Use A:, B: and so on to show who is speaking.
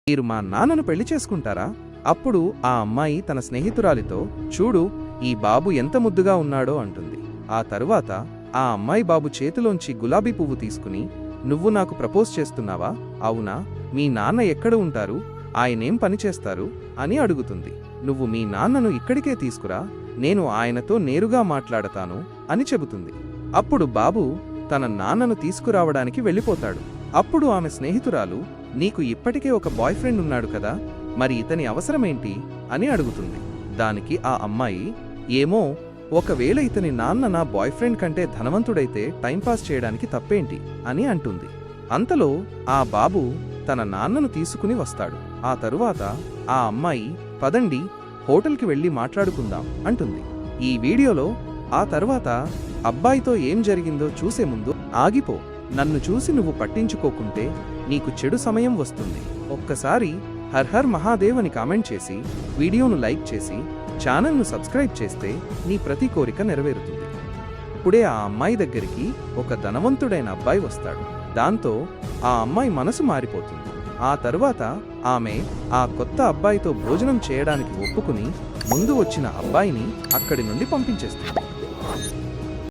A: మీరు మా నాన్నను పెళ్లి చేసుకుంటారా? అప్పుడు ఆ అమ్మాయి తన స్నేహితురాలితో, చూడు ఈ బాబు ఎంత ముద్దుగా ఉన్నాడో అంటుంది. ఆ తరువాత ఆ అమ్మాయి బాబు చేతిలోంచి గులాబీ పువ్వు తీసుకుని, నువ్వు నాకు ప్రపోజ్ చేస్తున్నావా? అవునా? మీ నాన్న ఎక్కడ ఉంటారు? ఆయనేం పనిచేస్తారు అని అడుగుతుంది. నువ్వు మీ నాన్నను ఇక్కడికే తీసుకురా, నేను ఆయనతో నేరుగా మాట్లాడతాను అని చెబుతుంది. అప్పుడు బాబు తన నాన్నను తీసుకురావడానికి వెళ్ళిపోతాడు. అప్పుడు ఆమె స్నేహితురాలు, నీకు ఇప్పటికే ఒక బాయ్ ఫ్రెండ్ ఉన్నాడు కదా, మరి ఇతని అవసరమేంటి అని అడుగుతుంది. దానికి ఆ అమ్మాయి, ఏమో, ఒకవేళ ఇతని నాన్న నా బాయ్ ఫ్రెండ్ కంటే ధనవంతుడైతే టైంపాస్ చేయడానికి తప్పేంటి అని అంటుంది. అంతలో ఆ బాబు తన నాన్నను తీసుకుని వస్తాడు. ఆ తరువాత ఆ అమ్మాయి, పదండి హోటల్కి వెళ్ళి మాట్లాడుకుందాం అంటుంది. ఈ వీడియోలో ఆ తరువాత అబ్బాయితో ఏం జరిగిందో చూసే ముందు ఆగిపో. నన్ను చూసి నువ్వు పట్టించుకోకుంటే నీకు చెడు సమయం వస్తుంది. ఒక్కసారి హర్ హర్ మహాదేవ్ అని కామెంట్ చేసి, వీడియోను లైక్ చేసి, ఛానల్ను సబ్స్క్రైబ్ చేస్తే నీ ప్రతి కోరిక నెరవేరుతుంది. ఇప్పుడే ఆ అమ్మాయి దగ్గరికి ఒక ధనవంతుడైన అబ్బాయి వస్తాడు. దాంతో ఆ అమ్మాయి మనసు మారిపోతుంది. ఆ తరువాత ఆమె ఆ కొత్త అబ్బాయితో భోజనం చేయడానికి ఒప్పుకుని ముందు వచ్చిన అబ్బాయిని అక్కడి నుండి పంపించేస్తుంది.